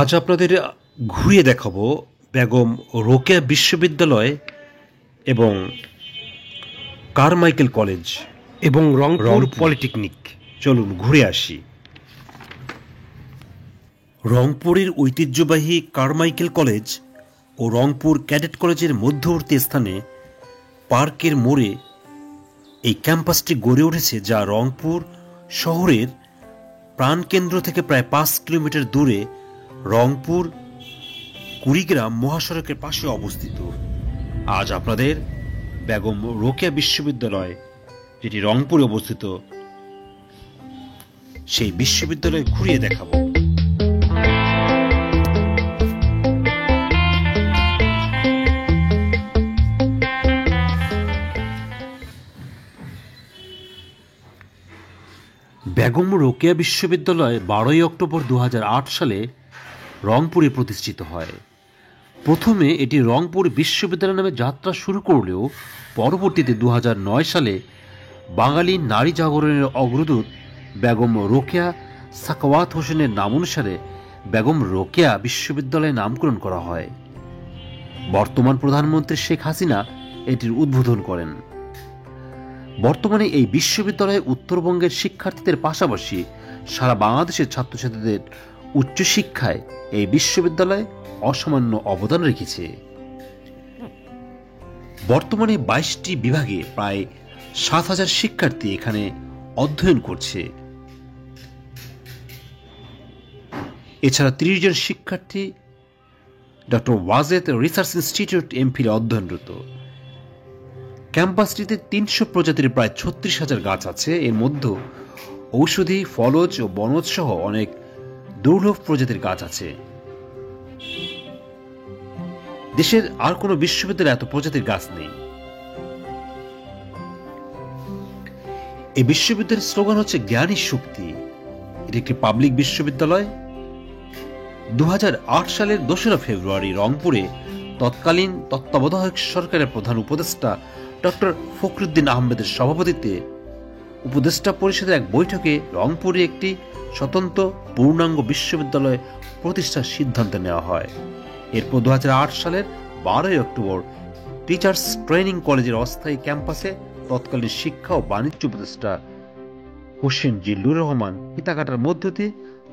আজ আপনাদের ঘুরিয়ে দেখাবো বেগম রোকেয়া বিশ্ববিদ্যালয় এবং কারমাইকেল কলেজ এবং রংপুর পলিটেকনিক। চলুন ঘুরে আসি। রংপুরের ঐতিহ্যবাহী কারমাইকেল কলেজ ও রংপুর ক্যাডেট কলেজের মধ্যবর্তী স্থানে পার্কের মোড়ে এই ক্যাম্পাসটি গড়ে উঠেছে, যা রংপুর শহরের প্রাণকেন্দ্র থেকে প্রায় 5 কিলোমিটার দূরে রংপুর কুড়িগ্রাম মহাসড়কের পাশে অবস্থিত। আজ আপনাদের বেগম রোকেয়া বিশ্ববিদ্যালয়, যেটি রংপুরে অবস্থিত, সেই বিশ্ববিদ্যালয় ঘুরিয়ে দেখাবো। বেগম রোকেয়া বিশ্ববিদ্যালয় 12ই অক্টোবর 2008 সালে রংপুরে প্রতিষ্ঠিত হয়। প্রথমে এটি রংপুর বিশ্ববিদ্যালয় নামে যাত্রা শুরু করলেও পরবর্তীতে 2009 সালে বাঙালি নারী জাগরণের অগ্রদূত বেগম রোকেয়া সাখাওয়াত হোসেনের নাম অনুসারে বেগম রোকেয়া বিশ্ববিদ্যালয়ে নামকরণ করা হয়। বর্তমান প্রধানমন্ত্রী শেখ হাসিনা এটির উদ্বোধন করেন। বর্তমানে এই বিশ্ববিদ্যালয়ে উত্তরবঙ্গের শিক্ষার্থীদের পাশাপাশি সারা বাংলাদেশের ছাত্রছাত্রীদের উচ্চশিক্ষায় এই বিশ্ববিদ্যালয় অসামান্য অবদান রেখেছে। বর্তমানে 22টি বিভাগে প্রায় 7,000 শিক্ষার্থী এখানে অধ্যয়ন করছে। এছাড়া 30 জন শিক্ষার্থী ডক্টর ওয়াজেদ রিসার্চ ইনস্টিটিউট এমফিলে অধ্যয়নরত। ক্যাম্পাসটিতে 300 প্রজাতির প্রায় 36,000 গাছ আছে। এর মধ্যে ঔষধি, ফলজ ও বনজ সহ অনেক দুর্লভ প্রজাতির গাছ আছে। দেশের আর কোনো বিশ্ববিদ্যালয়ে এত প্রজাতির গাছ নেই। এই বিশ্ববিদ্যালয়ের স্লোগান হচ্ছে জ্ঞানী শক্তি। এটি একটি পাবলিক বিশ্ববিদ্যালয়। 2008 সালের 2রা ফেব্রুয়ারি রংপুরে তৎকালীন তত্ত্বাবধায়ক সরকারের প্রধান উপদেষ্টা ডক্টর ফখরুদ্দিন আহমেদের সভাপতিত্বে উপদেষ্টা পরিষদের এক বৈঠকে রংপুরে একটি স্বতন্ত্র পূর্ণাঙ্গ বিশ্ববিদ্যালয় প্রতিষ্ঠার সিদ্ধান্ত নেওয়া হয়। এরপর 2008 সালের 12ই অক্টোবর টিচার্স ট্রেনিং কলেজের অস্থায়ী ক্যাম্পাসে তৎকালীন শিক্ষা ও বাণিজ্য উপদেষ্টা হোসেন জিল্লুর রহমান হিতাকাটার মধ্য দিয়ে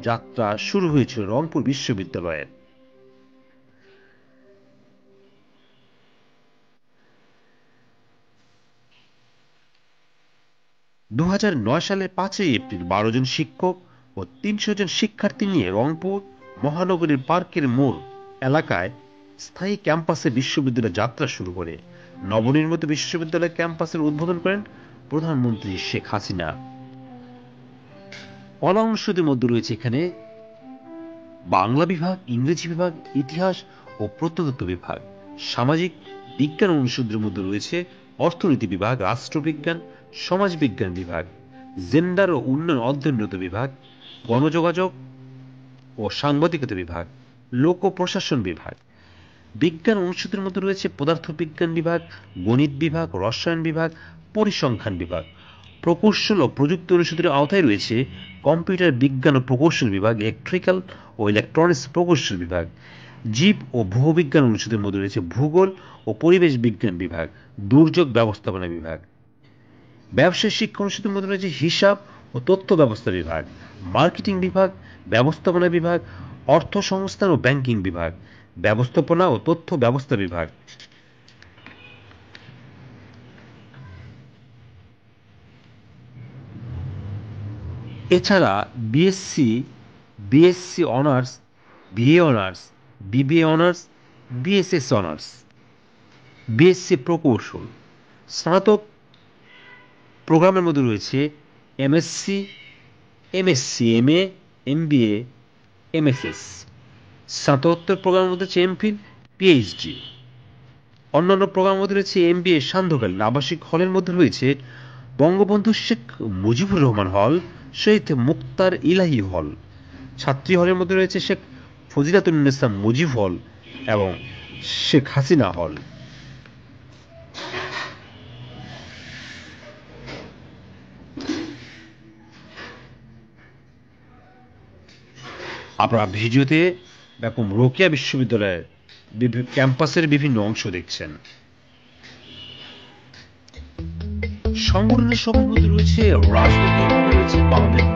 যাত্রা শুরু হয়েছিল রংপুর বিশ্ববিদ্যালয়ের। সালের 5ই এপ্রিল 12 জন শিক্ষক ও 300 জন শিক্ষার্থী নিয়ে রংপুর মহানগরীর পার্কের মোড় এলাকায় স্থায়ী ক্যাম্পাসে বিশ্ববিদ্যালয় যাত্রা শুরু করে। নবনির্মিত বিশ্ববিদ্যালয় ক্যাম্পাসের উদ্বোধন করেন প্রধানমন্ত্রী শেখ হাসিনা। কলা অনুষদের মধ্যে রয়েছে এখানে বাংলা বিভাগ, ইংরেজি বিভাগ, ইতিহাস ও প্রত্নতত্ত্ব বিভাগ। সামাজিক বিজ্ঞান অনুষদের মধ্যে রয়েছে অর্থনীতি বিভাগ, রাষ্ট্রবিজ্ঞান, সমাজবিজ্ঞান বিভাগ, জেন্ডার ও উন্নয়ন অধ্যয়নরত বিভাগ, গণযোগাযোগ ও সাংবাদিকতা বিভাগ, লোক প্রশাসন বিভাগ। বিজ্ঞান অনুষদের মধ্যে রয়েছে পদার্থবিজ্ঞান বিভাগ, গণিত বিভাগ, রসায়ন বিভাগ, পরিসংখ্যান বিভাগ। প্রকৌশল ও প্রযুক্তি অনুষদের আওতায় রয়েছে কম্পিউটার বিজ্ঞান ও প্রকৌশল বিভাগ, ইলেকট্রিক্যাল ও ইলেকট্রনিক্স প্রকৌশল বিভাগ। জীব ও ভূবিজ্ঞান অনুষদের মধ্যে রয়েছে ভূগোল ও পরিবেশ বিজ্ঞান বিভাগ, দুর্যোগ ব্যবস্থাপনা বিভাগ। ব্যবসায় শিক্ষা অনুষদের মধ্যে রয়েছে হিসাব ও তথ্য ব্যবস্থা বিভাগ, মার্কেটিং বিভাগ, ব্যবস্থাপনা বিভাগ, অর্থ সংস্থান ও ব্যাংকিং বিভাগ, ব্যবস্থাপনা ও তথ্য ব্যবস্থা বিভাগ। এছাড়া BSc honours, BA honours, BBA honours, BSS honours, BSc প্রকৌশল। স্নাতক প্রোগ্রামের মধ্যে রয়েছে এমএসসি, এমএ, এমবিএ, এমএসএস। স্নাতকোত্তর প্রোগ্রামের মধ্যে রয়েছে এমফিল, পিএইচডি। অন্যান্য প্রোগ্রামের মধ্যে রয়েছে এমবিএ সান্ধ্যকালীন আবাসিক হলের মধ্যে রয়েছে বঙ্গবন্ধু শেখ মুজিবুর রহমান হল, শহীদ মুক্তার ইলাহি হল। ছাত্রী হলের মধ্যে রয়েছে শেখ ফজিলাতুন্নেসা মুজিব হল এবং শেখ হাসিনা হল। আপনারা ভিডিওতে বেগম রোকেয়া বিশ্ববিদ্যালয়ের ক্যাম্পাসের বিভিন্ন অংশ দেখছেন। সংগঠনের সবার মধ্যে রয়েছে রাজনৈতিক রয়েছে বাংলাদেশ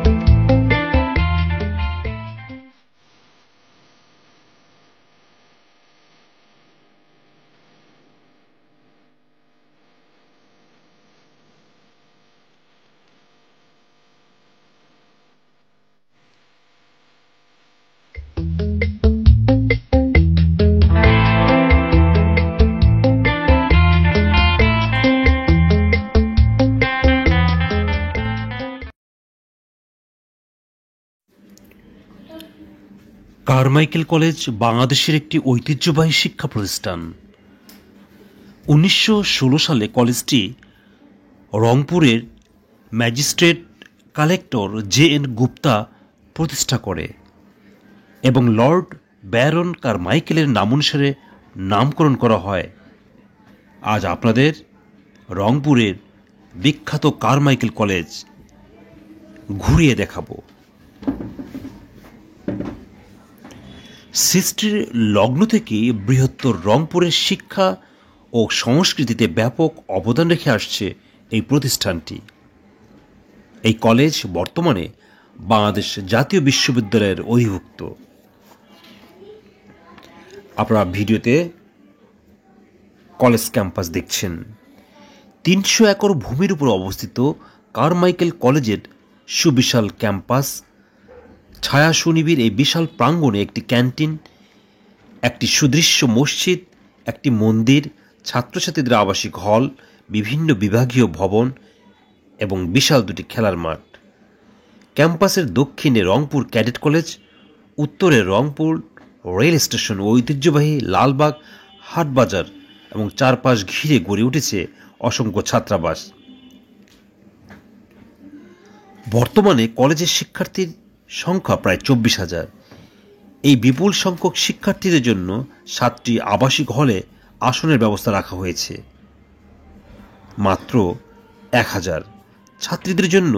কারমাইকেল কলেজ বাংলাদেশের একটি ঐতিহ্যবাহী শিক্ষা প্রতিষ্ঠান। 1916 সালে কলেজটি রংপুরের ম্যাজিস্ট্রেট কালেক্টর জে.এন. গুপ্তা প্রতিষ্ঠা করে এবং লর্ড ব্যারন কারমাইকেলের নামানুসারে নামকরণ করা হয়। আজ আপনাদের রংপুরের বিখ্যাত কারমাইকেল কলেজ ঘুরিয়ে দেখাবো। সৃষ্টির লগ্ন থেকে বৃহত্তর রংপুরের শিক্ষা ও সংস্কৃতিতে ব্যাপক অবদান রেখে আসছে এই প্রতিষ্ঠানটি। এই কলেজ বর্তমানে বাংলাদেশ জাতীয় বিশ্ববিদ্যালয়ের অধিভুক্ত। আপনারা ভিডিওতে কলেজ ক্যাম্পাস দেখছেন। 300 একর ভূমির উপর অবস্থিত কারমাইকেল কলেজের সুবিশাল ক্যাম্পাস, ছায়া সুনিবিড় এই বিশাল প্রাঙ্গণে একটি ক্যান্টিন, একটি সুদৃশ্য মসজিদ, একটি মন্দির, ছাত্রছাত্রীদের আবাসিক হল, বিভিন্ন বিভাগীয় ভবন এবং বিশাল দুটি খেলার মাঠ। ক্যাম্পাসের দক্ষিণে রংপুর ক্যাডেট কলেজ, উত্তরে রংপুর রেল স্টেশন, ঐতিহ্যবাহী লালবাগ হাটবাজার এবং চারপাশ ঘিরে গড়ে উঠেছে অসংখ্য ছাত্রাবাস। বর্তমানে কলেজের শিক্ষার্থীর সংখ্যা প্রায় 24,000। এই বিপুল সংখ্যক শিক্ষার্থীদের জন্য 7টি আবাসিক হলে আসনের ব্যবস্থা রাখা হয়েছে। মাত্র 1000 ছাত্রীদের জন্য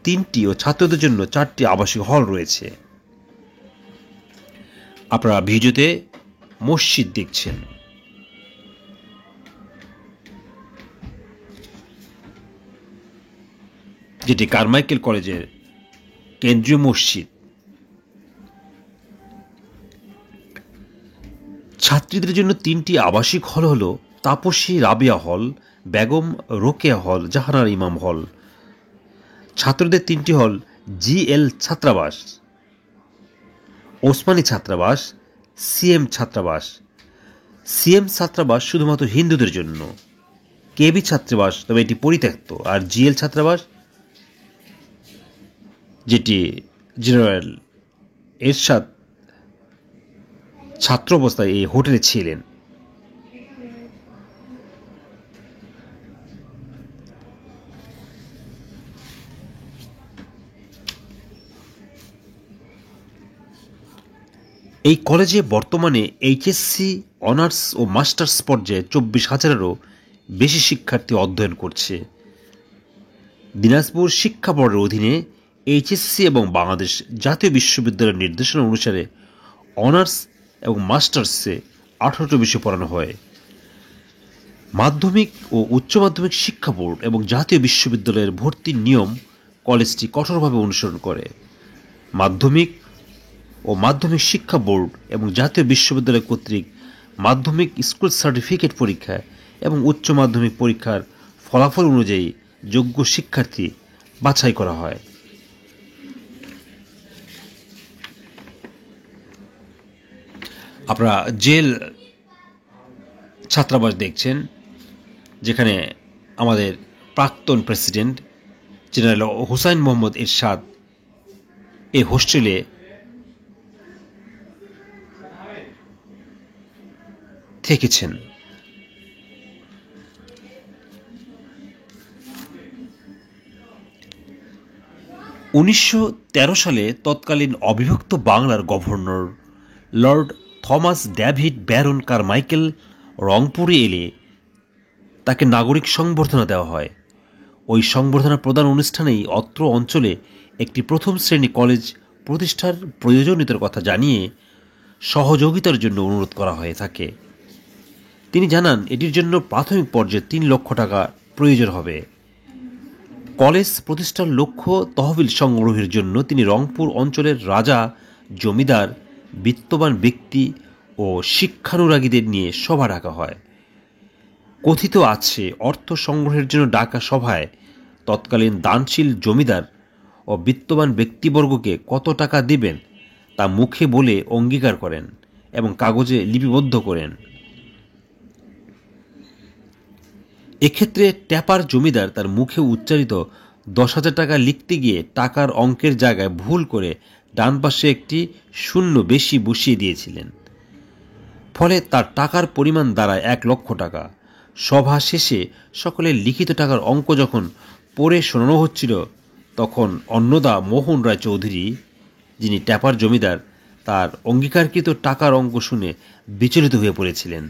3টি ও ছাত্রদের জন্য 4টি আবাসিক হল রয়েছে। আপনারা ভিডিওতে মসজিদ দেখছেন। যেটি কারমাইকেল কলেজের কেন্দ্রীয় মসজিদ। ছাত্রীদের জন্য 3টি আবাসিক হল হল তাপসী রাবিয়া হল, বেগম রোকেয়া হল, জাহানারা ইমাম হল। ছাত্রদের 3টি হল জিএল ছাত্রাবাস, ওসমানী ছাত্রাবাস, সিএম ছাত্রাবাস। সিএম ছাত্রাবাস শুধুমাত্র হিন্দুদের জন্য, কেবি ছাত্রাবাস তবে এটি পরিত্যক্ত, আর জিএল ছাত্রাবাস যেটি জেনারেল এরশাদ ছাত্র অবস্থায় এই হোটেলে ছিলেন। এই কলেজে বর্তমানে এইচএসসি, অনার্স ও মাস্টার্স পর্যায়ে 24,000-এরও বেশি শিক্ষার্থী অধ্যয়ন করছে। দিনাজপুর শিক্ষা বোর্ডের অধীনে এইচএসসি এবং বাংলাদেশ জাতীয় বিশ্ববিদ্যালয়ের নির্দেশনা অনুসারে অনার্স এবং মাস্টার্সে 18টি বিষয় পড়ানো হয়। মাধ্যমিক ও উচ্চ মাধ্যমিক শিক্ষা বোর্ড এবং জাতীয় বিশ্ববিদ্যালয়ের ভর্তির নিয়ম কলেজটি কঠোরভাবে অনুসরণ করে। মাধ্যমিক ও মাধ্যমিক শিক্ষা বোর্ড এবং জাতীয় বিশ্ববিদ্যালয় কর্তৃক মাধ্যমিক স্কুল সার্টিফিকেট পরীক্ষা এবং উচ্চ মাধ্যমিক পরীক্ষার ফলাফল অনুযায়ী যোগ্য শিক্ষার্থী বাছাই করা হয়। আপনারা জেল ছাত্রাবাস দেখছেন, যেখানে আমাদের প্রাক্তন প্রেসিডেন্ট জেনারেল হুসাইন মোহাম্মদ এরশাদ এই হোস্টেলে থেকেছেন। উনিশশো সালে তৎকালীন অবিভক্ত বাংলার governor Lord Thomas David Baron Carmichael রংপুরে এলে তাকে নাগরিক সংবর্ধনা দেওয়া হয়। ওই সংবর্ধনা প্রদান অনুষ্ঠানেই অত্র অঞ্চলে একটি প্রথম শ্রেণী কলেজ প্রতিষ্ঠার প্রয়োজনীয়তার কথা জানিয়ে সহযোগিতার জন্য অনুরোধ করা হয়ে থাকে। তিনি জানান এটির জন্য প্রাথমিক পর্যায়ে 3 লক্ষ টাকা প্রয়োজন হবে। কলেজ প্রতিষ্ঠার লক্ষ্য তহবিল সংগ্রহের জন্য তিনি রংপুর অঞ্চলের রাজা, জমিদার, বিত্তবান ব্যক্তি ও শিক্ষানুরাগীদের নিয়ে সভা ডাকা হয়। কথিত আছে অর্থ সংগ্রহের জন্য ডাকা সভায় তৎকালীন দানশীল জমিদার ও বিত্তবান ব্যক্তিবর্গকে কত টাকা দিবেন তা মুখে বলে অঙ্গীকার করেন এবং কাগজে লিপিবদ্ধ করেন। এক্ষেত্রে ট্যাপার জমিদার তার মুখে উচ্চারিত 10,000 টাকা লিখতে গিয়ে টাকার অঙ্কের জায়গায় ভুল করে ডান পাশে একটি শূন্য বেশি বসিয়ে দিয়েছিলেন। ফলে তার টাকার পরিমাণ দাঁড়ায় 1 লক্ষ টাকা। সভা শেষে সকলের লিখিত টাকার অঙ্ক যখন পড়ে শোনানো হচ্ছিল, তখন অন্নদা মোহন রায় চৌধুরী, যিনি ট্যাপার জমিদার, তার অঙ্গীকারকৃত টাকার অঙ্ক শুনে বিচলিত হয়ে পড়েছিলেন।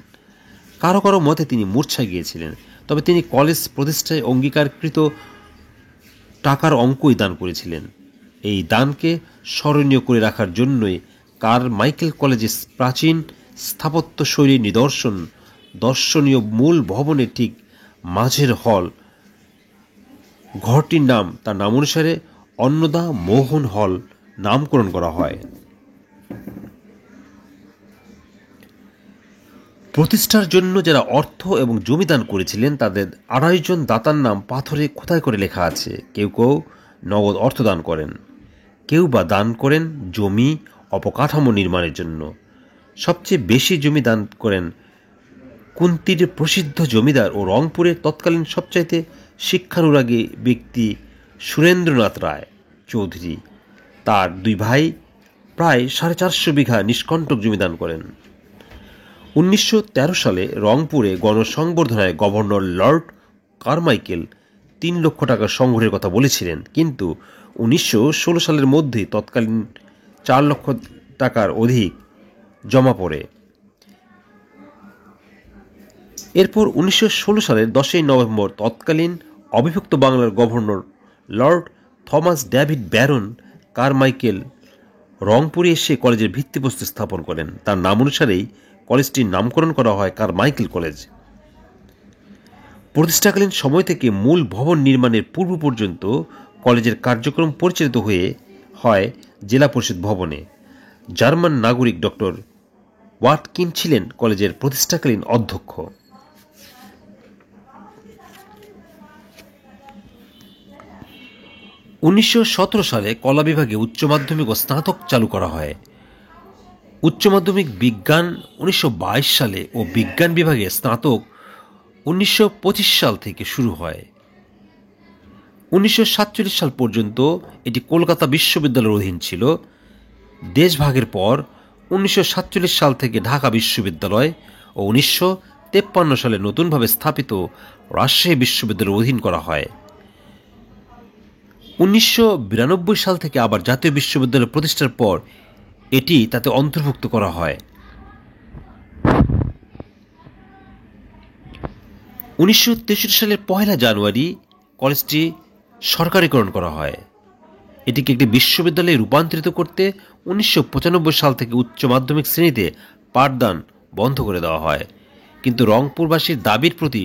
কারো কারো মতে তিনি মূর্ছা গিয়েছিলেন। তবে তিনি কলেজ প্রতিষ্ঠায় অঙ্গীকারকৃত টাকার অঙ্কই দান করেছিলেন। এই দানকে স্মরণীয় করে রাখার জন্যই কারমাইকেল কলেজের প্রাচীন স্থাপত্য শৈলীর নিদর্শন দর্শনীয় মূল ভবনের ঠিক মাঝের হল ঘরটির নাম তার নাম অনুসারে অন্নদা মোহন হল নামকরণ করা হয়। প্রতিষ্ঠার জন্য যারা অর্থ এবং জমি দান করেছিলেন তাদের 28 জন দাতার নাম পাথরে খোদাই করে লেখা আছে। কেউ কেউ নগদ অর্থ দান করেন, কেউ বা দান করেন জমি অবকাঠামো নির্মাণের জন্য। সবচেয়ে বেশি জমি দান করেন কুন্তির প্রসিদ্ধ জমিদার ও রংপুরের তৎকালীন সবচাইতে শিক্ষানুরাগী ব্যক্তি সুরেন্দ্রনাথ রায় চৌধুরী। তার 2 ভাই প্রায় 450 বিঘা নিষ্কণ্টক জমি দান করেন। 1913 সালে রংপুরে গণসংবর্ধনায় গভর্নর লর্ড কারমাইকেল 3 লক্ষ টাকা সংগ্রহের কথা বলেছিলেন, কিন্তু 1916 সালের মধ্যেই তৎকালীন 4 লক্ষ টাকার অধিক জমা পড়ে। এরপর 1916 সালের 10ই নভেম্বর তৎকালীন অবিভক্ত বাংলার governor Lord Thomas David Baron Carmichael রংপুরে এসে কলেজের ভিত্তিপ্রস্তর স্থাপন করেন। তার নাম অনুসারেই কলেজটির নামকরণ করা হয় কারমাইকেল কলেজ। প্রতিষ্ঠাকালীন সময় থেকে মূল ভবন নির্মাণের পূর্ব পর্যন্ত কলেজের কার্যক্রম পরিচালিত হয় জেলা পরিষদ ভবনে। জার্মান নাগরিক ডক্টর ওয়াটকিন ছিলেন কলেজের প্রতিষ্ঠাকালীন অধ্যক্ষ। 1917 সালে কলা বিভাগে উচ্চ মাধ্যমিক ও স্নাতক চালু করা হয়। উচ্চ মাধ্যমিক বিজ্ঞান 1922 সালে ও বিজ্ঞান বিভাগে স্নাতক 1925 সাল থেকে শুরু হয়। 1947 সাল পর্যন্ত এটি কলকাতা বিশ্ববিদ্যালয়ের অধীন ছিল। দেশভাগের পর 1947 সাল থেকে ঢাকা বিশ্ববিদ্যালয় ও 1953 সালে নতুনভাবে স্থাপিত রাজশাহী বিশ্ববিদ্যালয়ের অধীন করা হয়। 1992 সাল থেকে আবার জাতীয় বিশ্ববিদ্যালয় প্রতিষ্ঠার পর এটি তাতে অন্তর্ভুক্ত করা হয়। 1963 সালের 1 জানুয়ারি কলেজটি সরকারিকরণ করা হয়। এটিকে একটি বিশ্ববিদ্যালয়ে রূপান্তরিত করতে 1995 সাল থেকে উচ্চ মাধ্যমিক শ্রেণীতে পাঠদান বন্ধ করে দেওয়া হয়, কিন্তু রংপুরবাসীর দাবির প্রতি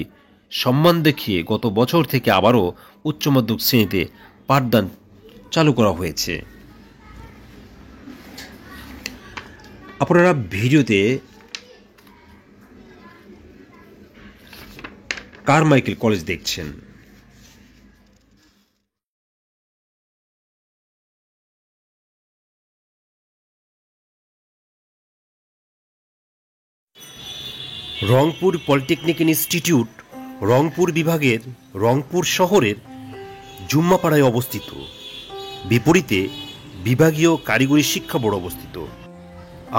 সম্মান দেখিয়ে গত বছর থেকে আবারও উচ্চ মাধ্যমিক শ্রেণীতে পাঠদান চালু করা হয়েছে। আপনারা ভিডিওতে কারমাইকেল কলেজ দেখছেন। রংপুর পলিটেকনিক ইনস্টিটিউট রংপুর বিভাগের রংপুর শহরের জুম্মাপাড়ায় অবস্থিত। বিপরীতে বিভাগীয় কারিগরি শিক্ষা বোর্ড অবস্থিত।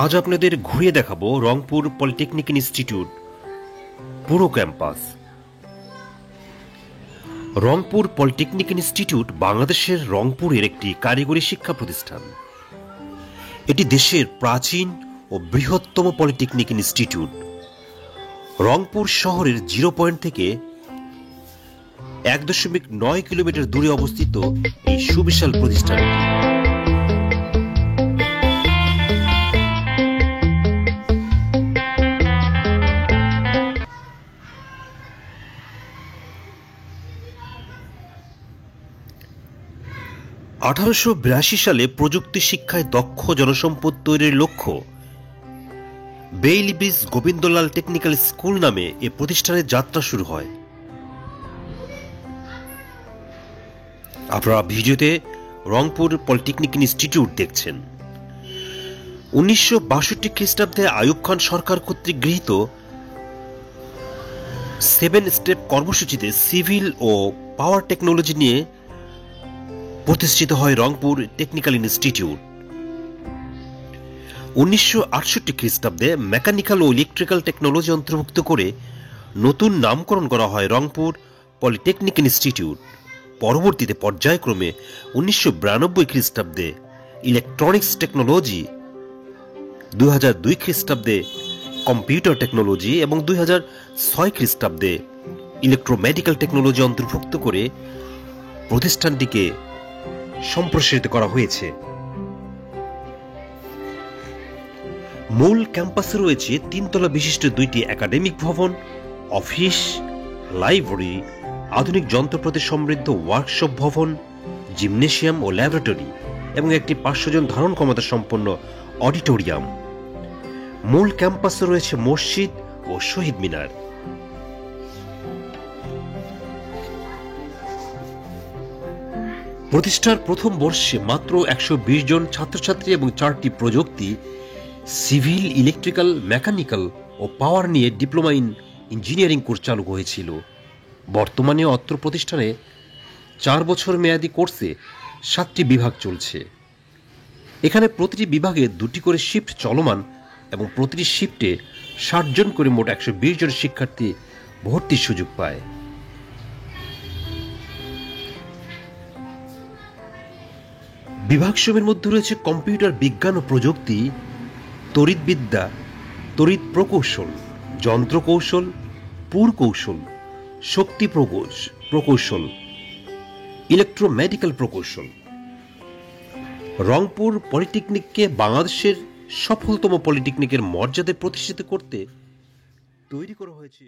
আজ আপনাদের ঘুরিয়ে দেখাবো রংপুর পলিটেকনিক ইনস্টিটিউট পুরো ক্যাম্পাস। রংপুর পলিটেকনিক ইনস্টিটিউট বাংলাদেশের রংপুরের একটি কারিগরি শিক্ষা প্রতিষ্ঠান। এটি দেশের প্রাচীন ও বৃহত্তম পলিটেকনিক ইনস্টিটিউট। রংপুর শহরের 0 পয়েন্ট থেকে 1.9 কিলোমিটার দূরে অবস্থিত এই সুবিশাল প্রতিষ্ঠানটি 1882 সালে প্রযুক্তি শিক্ষায় দক্ষ জনসম্পদ তৈরির লক্ষ্য Bailey bridge Gobindalal technical school নামে এ প্রতিষ্ঠানের যাত্রা শুরু হয়। আপনারা ভিডিওতে রংপুর পলিটেকনিক ইনস্টিটিউট দেখছেন। 1962 খ্রিস্টাব্দে আইয়ুব খান সরকার কর্তৃক গৃহীত 7 স্টেপ কর্মসূচিতে সিভিল ও পাওয়ার টেকনোলজি নিয়ে প্রতিষ্ঠিত হয় রংপুর টেকনিক্যাল ইনস্টিটিউট। 1968 খ্রিস্টাব্দে মেকানিক্যাল ও ইলেকট্রিক্যাল টেকনোলজি অন্তর্ভুক্ত করে নতুন নামকরণ করা হয় রংপুর পলিটেকনিক ইনস্টিটিউট। পরবর্তীতে পর্যায়ক্রমে 1992 খ্রিস্টাব্দে ইলেকট্রনিক্স টেকনোলজি, 2002 খ্রিস্টাব্দে কম্পিউটার টেকনোলজি এবং 2006 খ্রিস্টাব্দে ইলেকট্রোমেডিক্যাল টেকনোলজি অন্তর্ভুক্ত করে প্রতিষ্ঠানটিকে সম্প্রসারিত করা হয়েছে। মূল ক্যাম্পাসে রয়েছে 3 তলা বিশিষ্ট 2টি একাডেমিক ভবন, অফিস, লাইব্রেরি, আধুনিক যন্ত্রপাতি সমৃদ্ধ ওয়ার্কশপ ভবন, জিমনেশিয়াম ও ল্যাবরেটরি এবং একটি 500 জন ধারণ ক্ষমতা সম্পন্ন অডিটোরিয়াম। মূল ক্যাম্পাসে রয়েছে মসজিদ ও শহীদ মিনার। প্রতিষ্ঠার প্রথম বর্ষে মাত্র 120 জন ছাত্রছাত্রী এবং 4টি প্রযুক্তি, সিভিল, ইলেকট্রিক্যাল, মেকানিক্যাল ও পাওয়ার নিয়ে ডিপ্লোমা ইন ইঞ্জিনিয়ারিং কোর্স চালু হয়েছিল। বর্তমানে অত্র প্রতিষ্ঠানে 4 বছর মেয়াদী কোর্সে 7টি বিভাগ চলছে। এখানে প্রতিটি বিভাগে 2টি করে শিফট চলমান এবং প্রতিটি শিফটে 60 জন করে মোট 120 জন শিক্ষার্থী ভর্তির সুযোগ পায়। বিভাগসমূহের মধ্যে রয়েছে কম্পিউটার বিজ্ঞান ও প্রযুক্তি, তড়িৎবিদ্যা, তড়িৎ প্রকৌশল, যন্ত্র কৌশল, পুরকৌশল, শক্তি প্রকৌশল, ইলেকট্রোমেডিক্যাল প্রকৌশল। রংপুর পলিটেকনিককে বাংলাদেশের সফলতম পলিটেকনিকের মর্যাদায় প্রতিষ্ঠিত করতে তৈরি করা হয়েছে।